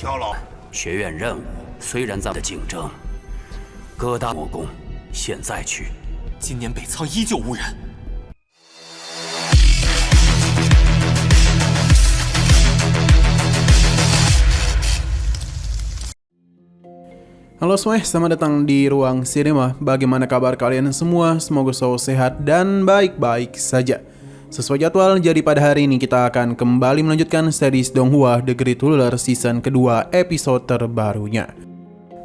条老学院任务虽然在的竞争，各大魔宫现在去。今年北仓依旧无人。Halo semuanya, selamat datang di Ruang Cinema. Bagaimana kabar kalian semua? Semoga selalu sehat dan baik-baik saja. Sesuai jadwal, jadi pada hari ini kita akan kembali melanjutkan series Donghua The Great Ruler season kedua episode terbarunya.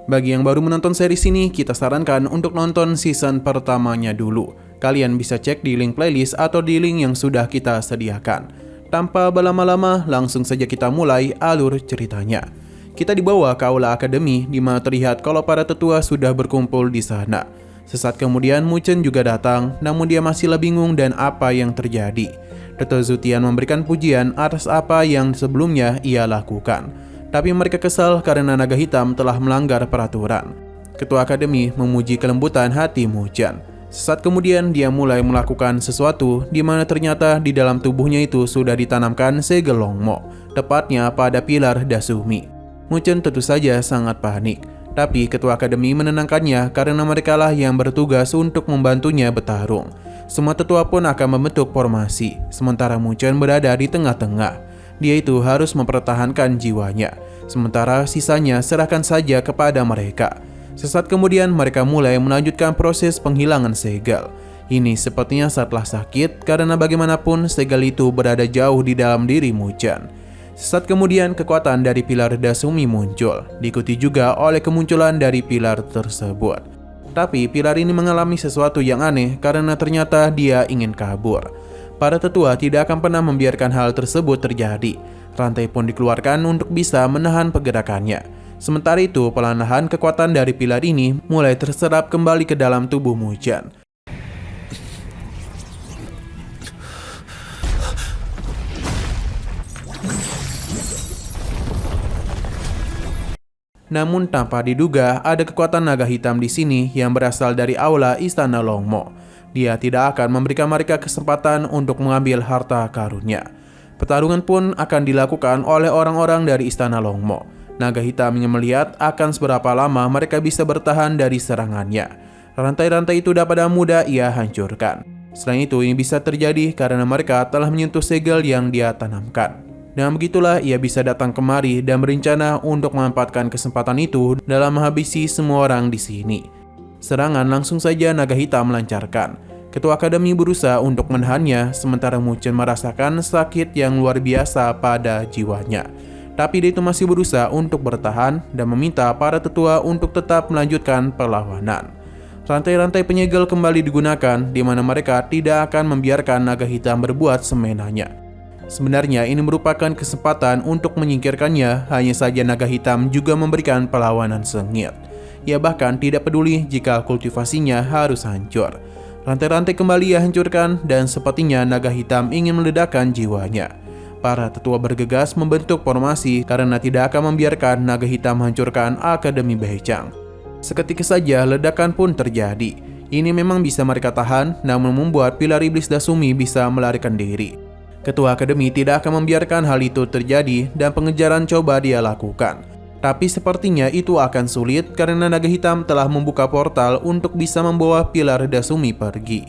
Bagi yang baru menonton series ini, kita sarankan untuk nonton season pertamanya dulu. Kalian bisa cek di link playlist atau di link yang sudah kita sediakan. Tanpa berlama-lama, langsung saja kita mulai alur ceritanya. Kita dibawa ke aula akademi di mana terlihat kalau para tetua sudah berkumpul di sana. Sesaat kemudian Muchen juga datang, namun dia masih bingung dan apa yang terjadi. Tetua Zutian memberikan pujian atas apa yang sebelumnya ia lakukan. Tapi mereka kesal karena naga hitam telah melanggar peraturan. Ketua akademi memuji kelembutan hati Muchen. Sesaat kemudian dia mulai melakukan sesuatu di mana ternyata di dalam tubuhnya itu sudah ditanamkan segel Longmo, tepatnya pada pilar Dasumi. Muchen tentu saja sangat panik, tapi ketua akademi menenangkannya karena merekalah yang bertugas untuk membantunya bertarung. Semua tetua pun akan membentuk formasi, sementara Muchen berada di tengah-tengah. Dia itu harus mempertahankan jiwanya, sementara sisanya serahkan saja kepada mereka. Sesaat kemudian mereka mulai melanjutkan proses penghilangan segel. Ini sepertinya setelah sakit karena bagaimanapun segel itu berada jauh di dalam diri Muchen. Sesaat kemudian kekuatan dari pilar Dasumi muncul, diikuti juga oleh kemunculan dari pilar tersebut. Tapi pilar ini mengalami sesuatu yang aneh karena ternyata dia ingin kabur. Para tetua tidak akan pernah membiarkan hal tersebut terjadi. Rantai pun dikeluarkan untuk bisa menahan pergerakannya. Sementara itu, perlahan kekuatan dari pilar ini mulai terserap kembali ke dalam tubuh Muchen. Namun tanpa diduga ada kekuatan naga hitam di sini yang berasal dari aula Istana Longmo. Dia tidak akan memberikan mereka kesempatan untuk mengambil harta karunia. Pertarungan pun akan dilakukan oleh orang-orang dari Istana Longmo. Naga hitam ingin melihat akan seberapa lama mereka bisa bertahan dari serangannya. Rantai-rantai itu dapat mudah ia hancurkan. Selain itu, ini bisa terjadi karena mereka telah menyentuh segel yang dia tanamkan. Dan begitulah ia bisa datang kemari dan berencana untuk memanfaatkan kesempatan itu dalam menghabisi semua orang di sini. Serangan langsung saja naga hitam melancarkan. Ketua akademi berusaha untuk menahannya, sementara Muchen merasakan sakit yang luar biasa pada jiwanya. Tapi dia itu masih berusaha untuk bertahan dan meminta para tetua untuk tetap melanjutkan perlawanan. Rantai-rantai penyegel kembali digunakan, di mana mereka tidak akan membiarkan naga hitam berbuat semena-mena. Sebenarnya ini merupakan kesempatan untuk menyingkirkannya, hanya saja naga hitam juga memberikan perlawanan sengit. Ia bahkan tidak peduli jika kultivasinya harus hancur. Rantai-rantai kembali ia hancurkan dan sepertinya naga hitam ingin meledakkan jiwanya. Para tetua bergegas membentuk formasi karena tidak akan membiarkan naga hitam menghancurkan Akademi Baecang. Seketika saja ledakan pun terjadi. Ini memang bisa mereka tahan, namun membuat pilar iblis Dasumi bisa melarikan diri. Ketua akademi tidak akan membiarkan hal itu terjadi dan pengejaran coba dia lakukan. Tapi sepertinya itu akan sulit karena naga hitam telah membuka portal untuk bisa membawa pilar Dasumi pergi.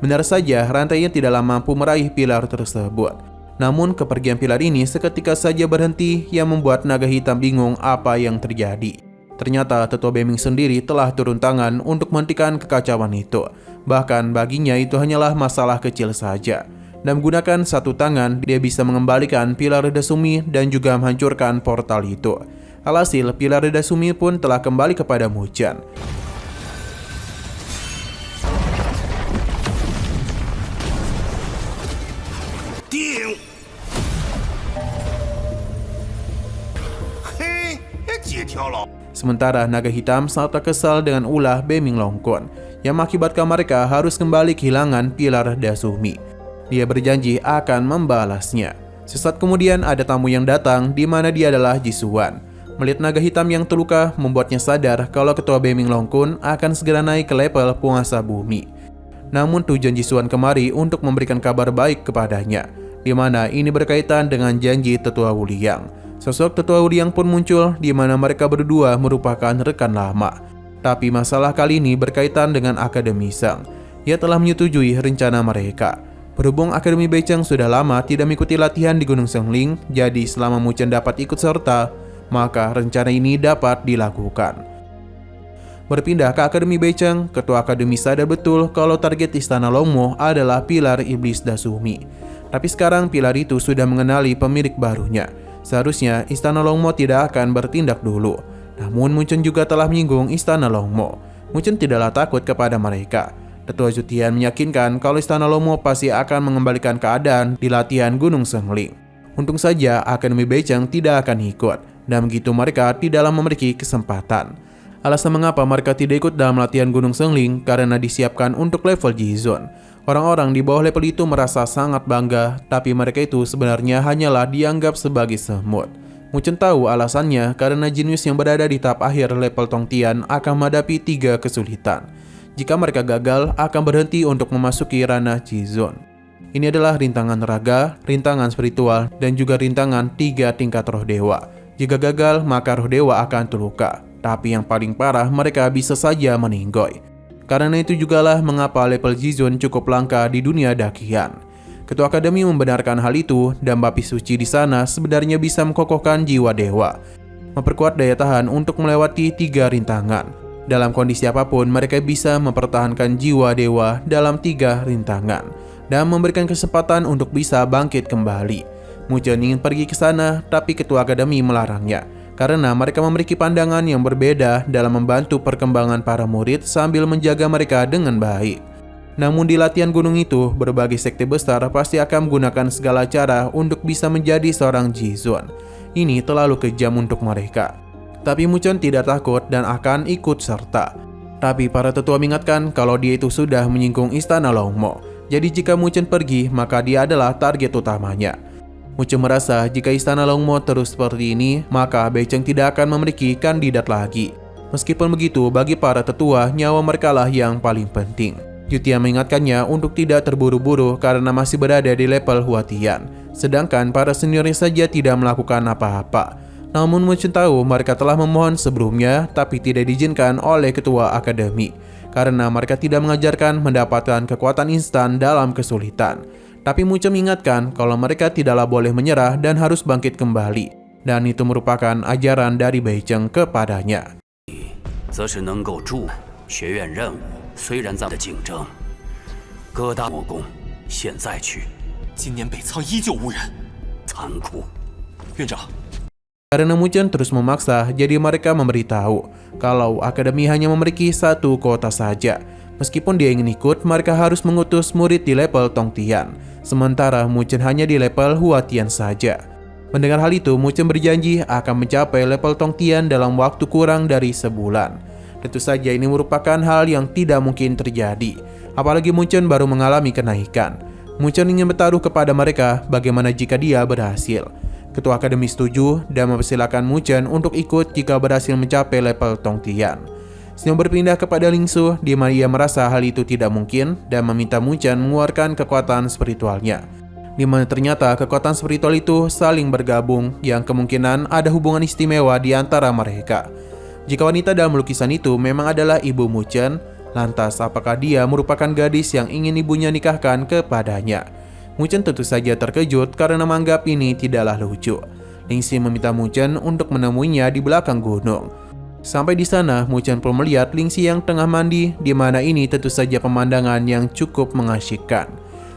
Benar saja rantainya tidaklah mampu meraih pilar tersebut. Namun kepergian pilar ini seketika saja berhenti yang membuat naga hitam bingung apa yang terjadi. Ternyata Tetua Beiming sendiri telah turun tangan untuk menghentikan kekacauan itu. Bahkan baginya itu hanyalah masalah kecil saja. Dan menggunakan satu tangan, dia bisa mengembalikan pilar Dasumi dan juga menghancurkan portal itu. Alhasil, pilar Dasumi pun telah kembali kepada Muchen. Sementara naga hitam sangat kesal dengan ulah Beiming Longkun, yang mengakibatkan mereka harus kembali kehilangan pilar Dasumi. Dia berjanji akan membalasnya. Sesaat kemudian ada tamu yang datang di mana dia adalah Jisuan. Melihat naga hitam yang terluka membuatnya sadar kalau ketua Beiming Longkun akan segera naik ke level penguasa bumi. Namun tujuan Jisuan kemari untuk memberikan kabar baik kepadanya, di mana ini berkaitan dengan janji tetua Wuliang. Sosok tetua Liang pun muncul di mana mereka berdua merupakan rekan lama. Tapi masalah kali ini berkaitan dengan Akademi Shang. Ia telah menyetujui rencana mereka. Berhubung Akademi Beicheng sudah lama tidak mengikuti latihan di Gunung Shengling, jadi selama Mu Chen dapat ikut serta, maka rencana ini dapat dilakukan. Berpindah ke Akademi Beicheng, ketua Akademi sadar betul kalau target Istana Longmo adalah pilar Iblis Dasumi. Tapi sekarang pilar itu sudah mengenali pemilik barunya. Seharusnya Istana Longmo tidak akan bertindak dulu. Namun Mu Chen juga telah menyinggung Istana Longmo. Mu Chen tidaklah takut kepada mereka. Tetua Zutian meyakinkan kalau Istana Longmo pasti akan mengembalikan keadaan di latihan Gunung Shengling. Untung saja Akademi Beicheng tidak akan ikut, dan begitu mereka tidaklah memiliki kesempatan. Alasan mengapa mereka tidak ikut dalam latihan Gunung Shengling karena disiapkan untuk level Jizun. Orang-orang di bawah level itu merasa sangat bangga, tapi mereka itu sebenarnya hanyalah dianggap sebagai semut. Mu Chen tahu alasannya karena jenius yang berada di tahap akhir level Tongtian akan menghadapi 3 kesulitan. Jika mereka gagal, akan berhenti untuk memasuki ranah Jizun. Ini adalah rintangan raga, rintangan spiritual, dan juga rintangan 3 tingkat roh dewa. Jika gagal, maka roh dewa akan terluka. Tapi yang paling parah, mereka bisa saja meninggoy. Karena itu jugalah mengapa level Jizun cukup langka di dunia dakian. Ketua Akademi membenarkan hal itu, dan Bapi Suci di sana sebenarnya bisa mengokohkan jiwa dewa, memperkuat daya tahan untuk melewati 3 rintangan. Dalam kondisi apapun, mereka bisa mempertahankan jiwa dewa dalam 3 rintangan, dan memberikan kesempatan untuk bisa bangkit kembali. Mu Chen ingin pergi ke sana, tapi Ketua Akademi melarangnya. Karena mereka memiliki pandangan yang berbeda dalam membantu perkembangan para murid sambil menjaga mereka dengan baik. Namun di latihan gunung itu, berbagai sekte besar pasti akan menggunakan segala cara untuk bisa menjadi seorang Jizun. Ini terlalu kejam untuk mereka. Tapi Mu Chen tidak takut dan akan ikut serta. Tapi para tetua mengingatkan kalau dia itu sudah menyinggung Istana Longmo. Jadi jika Mu Chen pergi, maka dia adalah target utamanya. Mu Chen merasa jika Istana Longmo terus seperti ini, maka Beicheng tidak akan memiliki kandidat lagi. Meskipun begitu, bagi para tetua, nyawa mereka lah yang paling penting. Zutian mengingatkannya untuk tidak terburu-buru karena masih berada di level Huatian. Sedangkan para seniornya saja tidak melakukan apa-apa. Namun Mu Chen tahu mereka telah memohon sebelumnya, tapi tidak diizinkan oleh Ketua Akademi. Karena mereka tidak mengajarkan mendapatkan kekuatan instan dalam kesulitan. Tapi Mu Chen mengingatkan kalau mereka tidaklah boleh menyerah dan harus bangkit kembali. Dan itu merupakan ajaran dari Beicheng kepadanya. 则是能够助学院任务，虽然在的竞争，各大魔宫现在去，今年北仓依旧无人，残酷。院长， Karena Mu Chen terus memaksa, jadi mereka memberitahu kalau Akademi hanya memiliki 1 kota saja. Meskipun dia ingin ikut, mereka harus mengutus murid di level Tongtian. Sementara Mu Chen hanya di level Huatian saja. Mendengar hal itu, Mu Chen berjanji akan mencapai level Tongtian dalam waktu kurang dari sebulan. Tentu saja ini merupakan hal yang tidak mungkin terjadi. Apalagi Mu Chen baru mengalami kenaikan. Mu Chen ingin bertaruh kepada mereka bagaimana jika dia berhasil. Ketua Akademi setuju dan mempersilahkan Mu Chen untuk ikut jika berhasil mencapai level Tongtian. Sino berpindah kepada Lingsu, di mana ia merasa hal itu tidak mungkin dan meminta Mu Chen mengeluarkan kekuatan spiritualnya. Di mana ternyata kekuatan spiritual itu saling bergabung yang kemungkinan ada hubungan istimewa di antara mereka. Jika wanita dalam lukisan itu memang adalah ibu Mu Chen, lantas apakah dia merupakan gadis yang ingin ibunya nikahkan kepadanya? Mu Chen tentu saja terkejut karena menganggap ini tidaklah lucu. Lingxi meminta Mu Chen untuk menemuinya di belakang gunung. Sampai di sana, Mu Chen pun melihat Lingxi yang tengah mandi, di mana ini tentu saja pemandangan yang cukup mengasyikkan.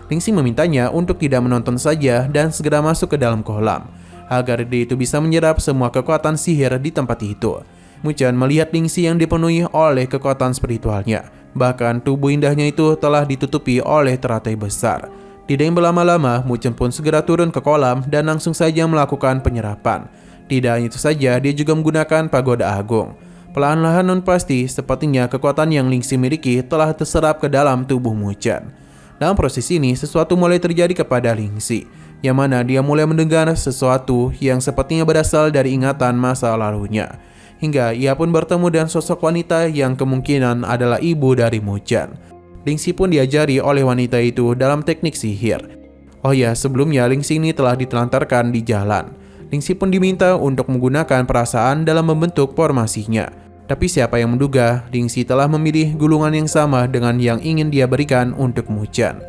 Lingxi memintanya untuk tidak menonton saja dan segera masuk ke dalam kolam, agar dia itu bisa menyerap semua kekuatan sihir di tempat itu. Mu Chen melihat Lingxi yang dipenuhi oleh kekuatan spiritualnya. Bahkan tubuh indahnya itu telah ditutupi oleh teratai besar. Tidak yang berlama-lama, Mu Chen pun segera turun ke kolam dan langsung saja melakukan penyerapan. Tidak hanya itu saja, dia juga menggunakan pagoda agung. Perlahan-lahan non pasti, sepertinya kekuatan yang Lingxi miliki telah terserap ke dalam tubuh Mu Chen. Dalam proses ini, sesuatu mulai terjadi kepada Lingxi, yang mana dia mulai mendengar sesuatu yang sepertinya berasal dari ingatan masa lalunya. Hingga ia pun bertemu dengan sosok wanita yang kemungkinan adalah ibu dari Mu Chen. Lingxi pun diajari oleh wanita itu dalam teknik sihir. Oh ya, sebelumnya Lingxi ini telah ditelantarkan di jalan. Lingxi pun diminta untuk menggunakan perasaan dalam membentuk formasinya. Tapi siapa yang menduga Lingxi telah memilih gulungan yang sama dengan yang ingin dia berikan untuk Mu Chen.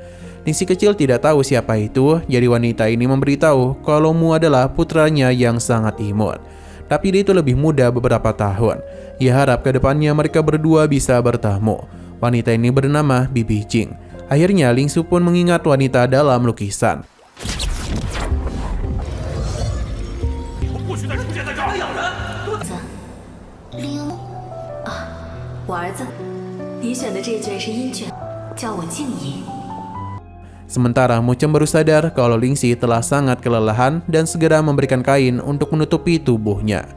Lingxi kecil tidak tahu siapa itu, jadi wanita ini memberitahu kalau Mu adalah putranya yang sangat imut. Tapi dia itu lebih muda beberapa tahun. Ia harap ke depannya mereka berdua bisa bertemu. Wanita ini bernama Bibi Jing. Akhirnya Lingxi pun mengingat wanita dalam lukisan. 我儿子，你选的这卷是阴卷，叫我静怡。 Sementara Mu Chen baru sadar kalau Lingxi telah sangat kelelahan dan segera memberikan kain untuk menutupi tubuhnya.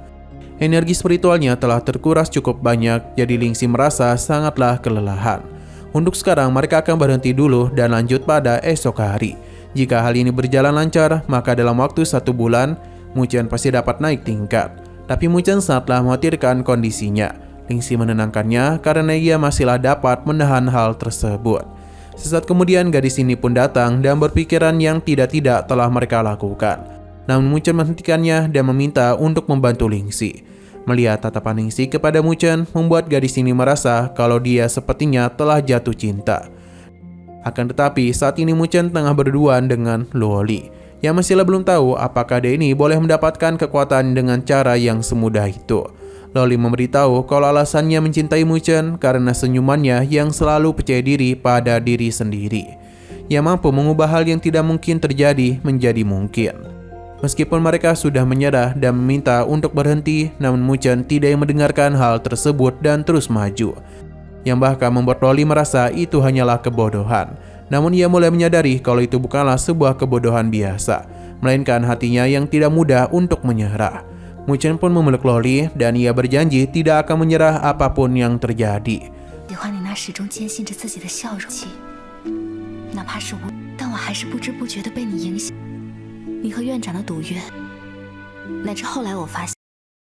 Energi spiritualnya telah terkuras cukup banyak, jadi Lingxi merasa sangatlah kelelahan. Untuk sekarang mereka akan berhenti dulu dan lanjut pada esok hari. Jika hal ini berjalan lancar, maka dalam waktu 1 bulan, Mu Chen pasti dapat naik tingkat. Tapi Mu Chen sangatlah mengkhawatirkan kondisinya. Lingxi menenangkannya karena ia masihlah dapat menahan hal tersebut. Sesaat kemudian gadis ini pun datang dan berpikiran yang tidak-tidak telah mereka lakukan. Namun Mu Chen menghentikannya dan meminta untuk membantu Lingxi. Melihat tatapan Lingxi kepada Mu Chen membuat gadis ini merasa kalau dia sepertinya telah jatuh cinta. Akan tetapi saat ini Mu Chen tengah berduaan dengan Luo Li, yang masihlah belum tahu apakah dia ini boleh mendapatkan kekuatan dengan cara yang semudah itu. Luo Li memberitahu kalau alasannya mencintai Mu Chen karena senyumannya yang selalu percaya diri pada diri sendiri. Ia mampu mengubah hal yang tidak mungkin terjadi menjadi mungkin. Meskipun mereka sudah menyerah dan meminta untuk berhenti, namun Mu Chen tidak mendengarkan hal tersebut dan terus maju. Yang bahkan membuat Luo Li merasa itu hanyalah kebodohan. Namun ia mulai menyadari kalau itu bukanlah sebuah kebodohan biasa, melainkan hatinya yang tidak mudah untuk menyerah. Mu Chen pun memeluk Luo Li dan ia berjanji tidak akan menyerah apapun yang terjadi. 喜欢你那始终坚信着自己的笑容，哪怕是我，但我还是不知不觉地被你影响。你和院长的赌约，乃至后来我发现。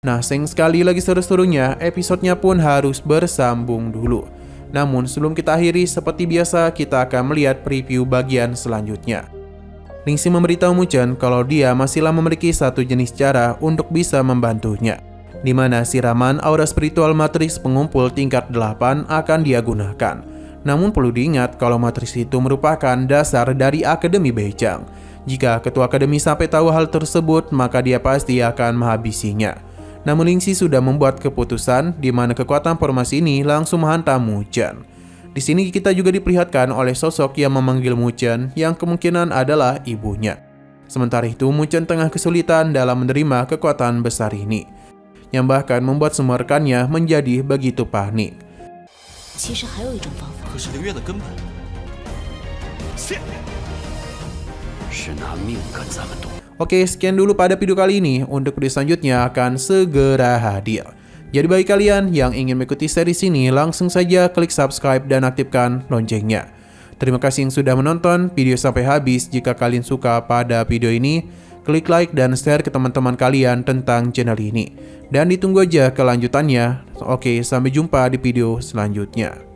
Nah, sayang sekali lagi seru-serunya, episodenya pun harus bersambung dulu. Namun sebelum kita akhiri, seperti biasa kita akan melihat preview bagian selanjutnya. Lingxi memberitahu Mu Chen kalau dia masihlah memiliki satu jenis cara untuk bisa membantunya, di mana siraman aura spiritual matriks pengumpul tingkat 8 akan dia gunakan. Namun perlu diingat kalau matriks itu merupakan dasar dari Akademi Beijang. Jika ketua akademi sampai tahu hal tersebut, maka dia pasti akan menghabisinya. Namun Lingxi sudah membuat keputusan di mana kekuatan formasi ini langsung menghantam Mu Chen. Di sini kita juga diperlihatkan oleh sosok yang memanggil Mu Chen yang kemungkinan adalah ibunya. Sementara itu Mu Chen tengah kesulitan dalam menerima kekuatan besar ini, yang bahkan membuat semua rekannya menjadi begitu panik. 其实还有一种方法。可是刘月的根本，现。 是拿命跟咱们赌。 Oke, sekian dulu pada video kali ini. Untuk video selanjutnya akan segera hadir. Jadi bagi kalian yang ingin mengikuti series ini, langsung saja klik subscribe dan aktifkan loncengnya. Terima kasih yang sudah menonton video sampai habis. Jika kalian suka pada video ini, klik like dan share ke teman-teman kalian tentang channel ini. Dan ditunggu aja kelanjutannya. Oke, sampai jumpa di video selanjutnya.